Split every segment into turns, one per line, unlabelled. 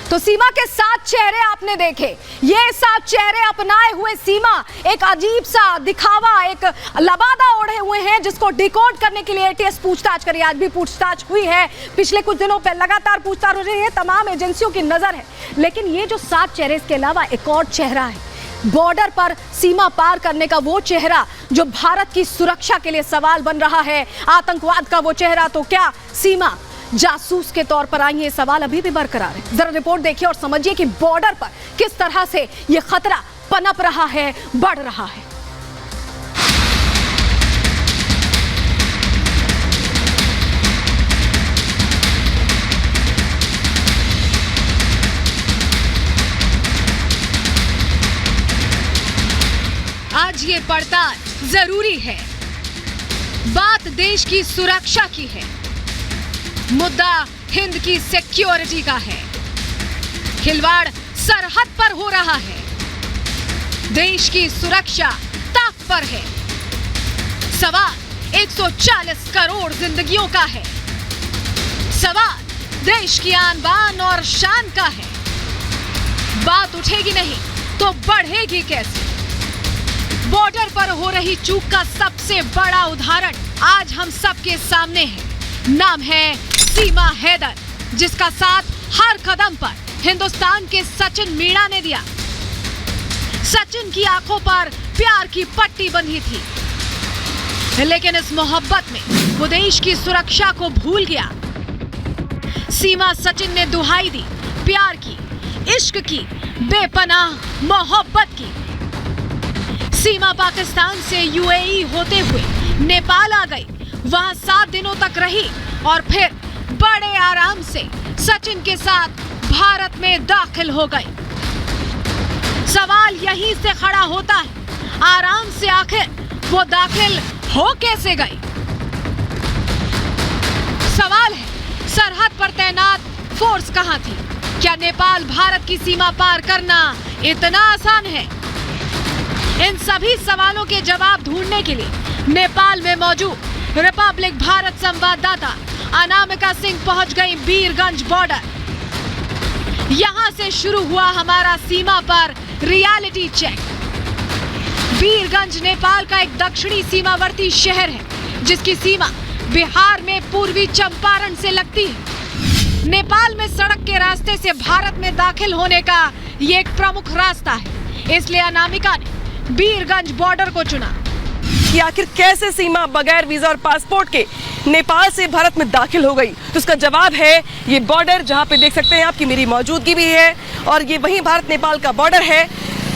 तो सीमा के 7 चेहरे आपने देखे। ये 7 चेहरे अपनाए हुए सीमा एक अजीब सा दिखावा, एक लबादा ओढ़े हुए हैं जिसको डिकोड करने के लिए एटीएस पूछताछ करी। आज भी पूछताछ हुई है, पिछले कुछ दिनों पर लगातार पूछताछ हो रही है, तमाम एजेंसियों की नजर है। लेकिन ये जो 7 चेहरे, इसके अलावा एक और चेहरा है बॉर्डर पर सीमा पार करने का, वो चेहरा जो भारत की सुरक्षा के लिए सवाल बन रहा है, आतंकवाद का वो चेहरा। तो क्या सीमा जासूस के तौर पर आई है? सवाल अभी भी बरकरार है। जरा रिपोर्ट देखिए और समझिए कि बॉर्डर पर किस तरह से यह खतरा पनप रहा है, बढ़ रहा है। आज ये पड़ताल जरूरी है। बात देश की सुरक्षा की है, मुद्दा हिंद की सिक्योरिटी का है। खिलवाड़ सरहद पर हो रहा है, देश की सुरक्षा ताक पर है। सवाल 140 करोड़ जिंदगियों का है, सवाल देश की आन बान और शान का है। बात उठेगी नहीं तो बढ़ेगी कैसे? बॉर्डर पर हो रही चूक का सबसे बड़ा उदाहरण आज हम सबके सामने है। नाम है सीमा हैदर, जिसका साथ हर कदम पर हिंदुस्तान के सचिन मीणा ने दिया। सचिन की आंखों पर प्यार की पट्टी बंधी थी, लेकिन इस मोहब्बत में वो देश की सुरक्षा को भूल गया। सीमा सचिन ने दुहाई दी प्यार की, इश्क की, बेपनाह मोहब्बत की। सीमा पाकिस्तान से यूएई होते हुए नेपाल आ गई, वहां 7 दिनों तक रही और फिर बड़े आराम से सचिन के साथ भारत में दाखिल हो गई। सवाल यहीं से खड़ा होता है, आराम से आखिर वो दाखिल हो कैसे गई? सवाल है, सरहद पर तैनात फोर्स कहां थी? क्या नेपाल भारत की सीमा पार करना इतना आसान है? इन सभी सवालों के जवाब ढूंढने के लिए नेपाल में मौजूद रिपब्लिक भारत संवाददाता अनामिका सिंह पहुंच गई बीरगंज बॉर्डर। यहां से शुरू हुआ हमारा सीमा पर रियलिटी चेक। बीरगंज नेपाल का एक दक्षिणी सीमावर्ती शहर है, जिसकी सीमा बिहार में पूर्वी चंपारण से लगती है। नेपाल में सड़क के रास्ते से भारत में दाखिल होने का ये एक प्रमुख रास्ता है, इसलिए अनामिका ने बीरगंज बॉर्डर को चुना
कि आखिर कैसे सीमा बगैर वीजा और पासपोर्ट के नेपाल से भारत में दाखिल हो गई। तो उसका जवाब है ये बॉर्डर, जहां पे देख सकते हैं आप कि मेरी मौजूदगी भी है, और ये वही भारत नेपाल का बॉर्डर है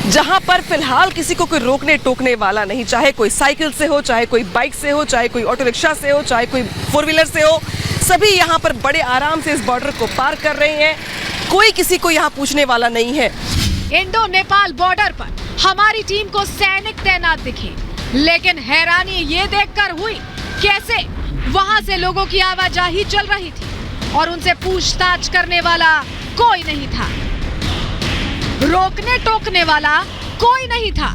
जहां पर फिलहाल किसी को कोई रोकने टोकने वाला नहीं, चाहे कोई साइकिल से हो, चाहे कोई बाइक से हो, चाहे कोई ऑटो रिक्शा से हो, चाहे कोई 4 व्हीलर से हो। सभी यहाँ पर बड़े आराम से इस बॉर्डर को पार कर रहे हैं, कोई किसी को यहाँ पूछने वाला नहीं है।
इंडो नेपाल बॉर्डर पर हमारी टीम को सैनिक तैनात दिखे, लेकिन हैरानी ये देखकर हुई कैसे वहां से लोगों की आवाजाही चल रही थी और उनसे पूछताछ करने वाला कोई नहीं था, रोकने टोकने वाला कोई नहीं था।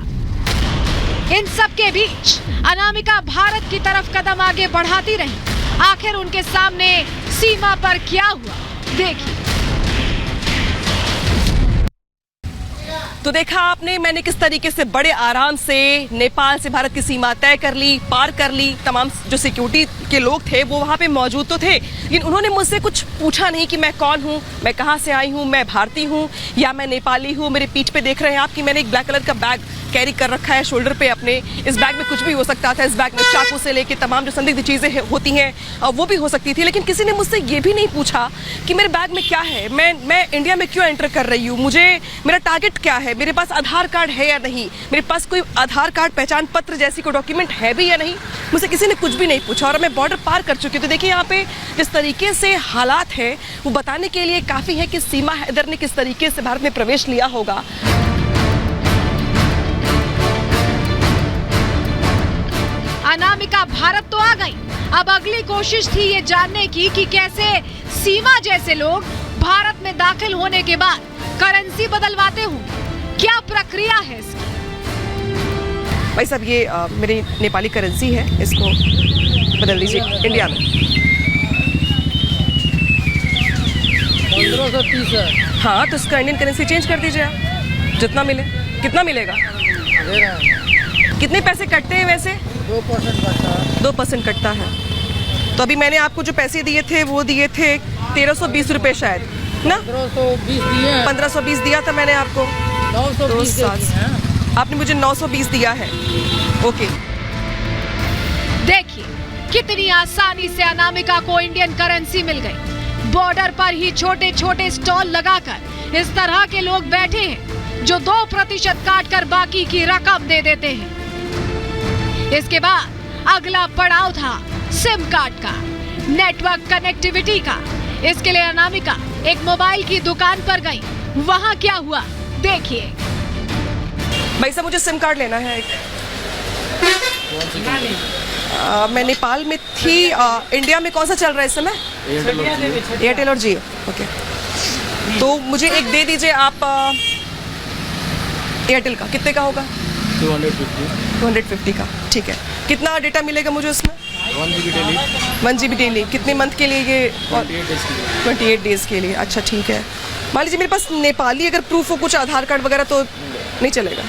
इन सब के बीच अनामिका भारत की तरफ कदम आगे बढ़ाती रही। आखिर उनके सामने सीमा पर क्या हुआ, देखिए।
तो देखा आपने मैंने किस तरीके से बड़े आराम से नेपाल से भारत की सीमा तय कर ली, पार कर ली। तमाम जो सिक्योरिटी के लोग थे वो वहाँ पे मौजूद तो थे, लेकिन उन्होंने मुझसे कुछ पूछा नहीं कि मैं कौन हूँ, मैं कहाँ से आई हूँ, मैं भारतीय हूँ या मैं नेपाली हूँ। मेरे पीठ पे देख रहे हैं आप कि मैंने एक ब्लैक कलर का बैग कैरी कर रखा है शोल्डर पे अपने। इस बैग में कुछ भी हो सकता था, इस बैग में चाकू से लेके तमाम जो संदिग्ध चीज़ें होती हैं वो भी हो सकती थी। लेकिन किसी ने मुझसे ये भी नहीं पूछा कि मेरे बैग में क्या है, मैं इंडिया में क्यों एंटर कर रही हूँ, मुझे मेरा टारगेट क्या है, मेरे पास आधार कार्ड है या नहीं, मेरे पास कोई आधार कार्ड पहचान पत्र जैसी कोई डॉक्यूमेंट है भी या नहीं। मुझसे किसी ने कुछ भी नहीं पूछा और मैं बॉर्डर पार कर चुकी हूँ। तो देखिए यहाँ पे जिस तरीके से हालात है वो बताने के लिए काफ़ी है कि सीमा हैदर ने किस तरीके से भारत में प्रवेश लिया होगा।
अनामिका भारत तो आ गई, अब अगली कोशिश थी ये जानने की कि कैसे सीमा जैसे लोग भारत में दाखिल होने के बाद करेंसी बदलवाते होंगे, क्या प्रक्रिया है इसकी?
भाई साहब ये मेरी नेपाली करेंसी है, इसको बदल दीजिए इंडिया में।
1530 है।
हाँ तो उसका इंडियन करेंसी चेंज कर दीजिए आप, जितना मिले। कितना मिलेगा?
दे रहे हैं।
कितने पैसे कटते हैं वैसे?
2% बचता है।
2% कटता है। तो अभी मैंने आपको जो पैसे दिए थे वो दिए थे 1320 रुपये शायद ना?
1520 दिए हैं।
1520 दिया था मैंने आपको।
920 दे दिए हैं।
आपने मुझे 920 दिया है। ओके।
देखिए कितनी आसानी से अनामिका को इंडियन करेंसी मिल गई। बॉर्डर पर ही छोटे छोटे स्टॉल लगाकर इस तरह के लोग बैठे हैं जो 2% काट कर बाकी की रकम दे देते हैं। इसके बाद अगला पड़ाव था सिम कार्ड का, नेटवर्क कनेक्टिविटी का। इसके लिए अनामिका एक मोबाइल की दुकान पर गई। वहाँ क्या हुआ देखिए।
भाई साहब मुझे सिम कार्ड लेना है एक। मैं नेपाल में थी। इंडिया में कौन सा चल रहा है इस समय? एयरटेल और जियो। ओके तो मुझे एक दे दीजिए आप एयरटेल का। कितने का होगा? 250 का। ठीक है। कितना डेटा मिलेगा मुझे उसमें? 1 GB डेली। कितने मंथ के लिए ये? 28 डेज के लिए। अच्छा ठीक है। मान लीजिए मेरे पास नेपाली अगर प्रूफ हो कुछ, आधार कार्ड वगैरह, तो नहीं चलेगा?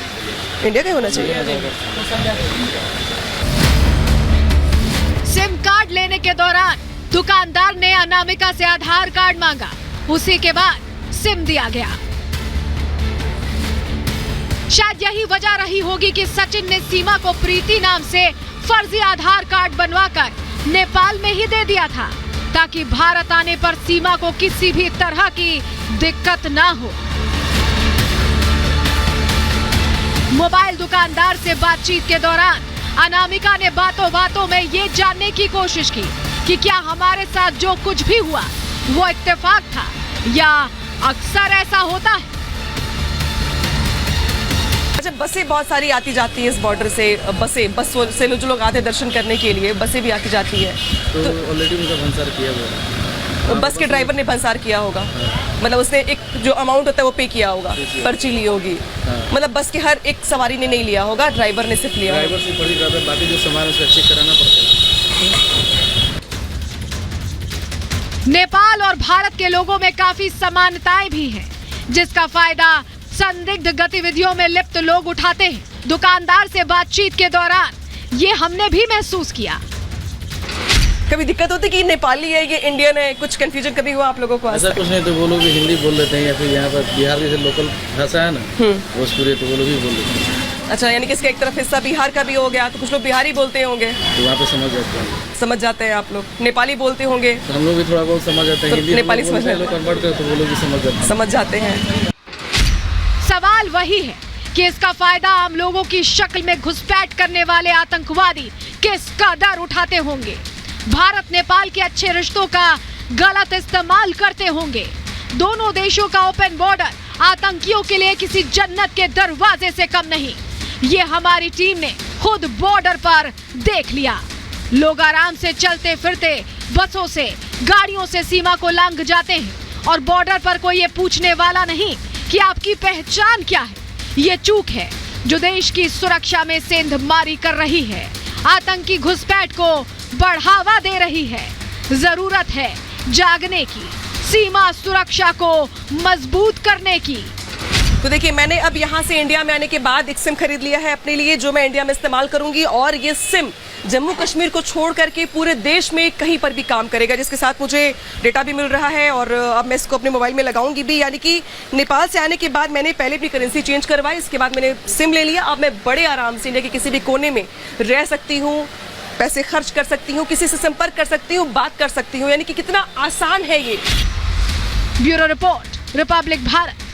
इंडिया का ही होना चाहिए।
सिम कार्ड लेने के दौरान दुकानदार ने अनामिका से आधार कार्ड मांगा। उसी के बाद सिम दिया गया। शायद यही वजह रही होगी कि सचिन ने सीमा को प्रीति नाम से फर्जी आधार कार्ड बनवाकर नेपाल में ही दे दिया था, ताकि भारत आने पर सीमा को किसी भी तरह की दिक्कत ना हो। मोबाइल दुकानदार से बातचीत के दौरान अनामिका ने बातों बातों में ये जानने की कोशिश की कि क्या हमारे साथ जो कुछ भी हुआ वो इत्तेफाक था या अक्सर ऐसा होता है।
अच्छा, बसें बहुत सारी आती जाती है इस बॉर्डर से। बस से जो लोग आते हैं दर्शन करने के लिए, बसें भी आती जाती है।
तो ऑलरेडी उनका भंसार किया हुआ है।
बस के ड्राइवर ने भंसार किया होगा। मतलब उसने एक जो अमाउंट होता है वो पे किया होगा, पर्ची ली होगी। मतलब बस के हर एक सवारी ने नहीं लिया होगा, ड्राइवर ने सिर्फ लिया।
ड्राइवर से पर्ची काटा, बाकी जो सामान उसका चेक कराना पड़ता है।
नेपाल और भारत के लोगों में काफी समानताएं भी हैं, जिसका फायदा संदिग्ध गतिविधियों में लिप्त लोग उठाते हैं। दुकानदार से बातचीत के दौरान ये हमने भी महसूस किया।
कभी दिक्कत होती कि नेपाली है ये इंडियन है, कुछ कंफ्यूजन कभी हुआ आप लोगों को?
ऐसा कुछ नहीं, तो वो लोग भी हिंदी बोल लेते हैं, या फिर यहाँ पर बिहार जैसे लोकल भाषा है ना भोजपुरी, तो वो लोग भी बोल लेते हैं।
अच्छा, यानी कि इसका एक तरफ हिस्सा बिहार का भी हो गया, तो कुछ लोग बिहारी बोलते होंगे,
तो वहाँ पे समझ जाते हैं।
समझ जाते हैं आप लोग। नेपाली बोलते होंगे
तो हम लोग भी थोड़ा बहुत समझ जाते हैं।
तो
हिंदी
नेपाली समझ
लोग कन्वर्ट करते, तो वो लोग भी समझ जाते हैं।
सवाल वही है कि इसका फायदा आम लोगों की शक्ल में घुसपैठ करने वाले आतंकवादी किस कदर उठाते होंगे। भारत नेपाल के अच्छे रिश्तों का गलत इस्तेमाल करते होंगे। दोनों देशों का ओपन बॉर्डर आतंकियों के लिए किसी जन्नत के दरवाजे से कम नहीं। ये हमारी टीम ने खुद बॉर्डर पर देख लिया। लोग आराम से चलते फिरते बसों से, गाड़ियों से सीमा को लांघ जाते हैं और बॉर्डर पर कोई ये पूछने वाला नहीं कि आपकी पहचान क्या है। ये चूक है जो देश की सुरक्षा में सेंधमारी कर रही है, आतंकी घुसपैठ को बढ़ावा दे रही है। जरूरत है जागने की, सीमा सुरक्षा को मजबूत करने की।
तो देखिए, मैंने अब यहाँ से इंडिया में आने के बाद एक सिम खरीद लिया है अपने लिए, जो मैं इंडिया में इस्तेमाल करूंगी। और ये सिम जम्मू कश्मीर को छोड़ करके पूरे देश में कहीं पर भी काम करेगा, जिसके साथ मुझे डेटा भी मिल रहा है। और अब मैं इसको अपने मोबाइल में लगाऊंगी भी। यानी कि नेपाल से आने के बाद मैंने पहले अपनी करेंसी चेंज करवाई, इसके बाद मैंने सिम ले लिया। अब मैं बड़े आराम से इंडिया के किसी भी कोने में रह सकती हूँ, पैसे खर्च कर सकती हूँ, किसी से संपर्क कर सकती हूँ, बात कर सकती हूँ। यानी कि कितना आसान है ये।
Bureau report, Republic Bharat.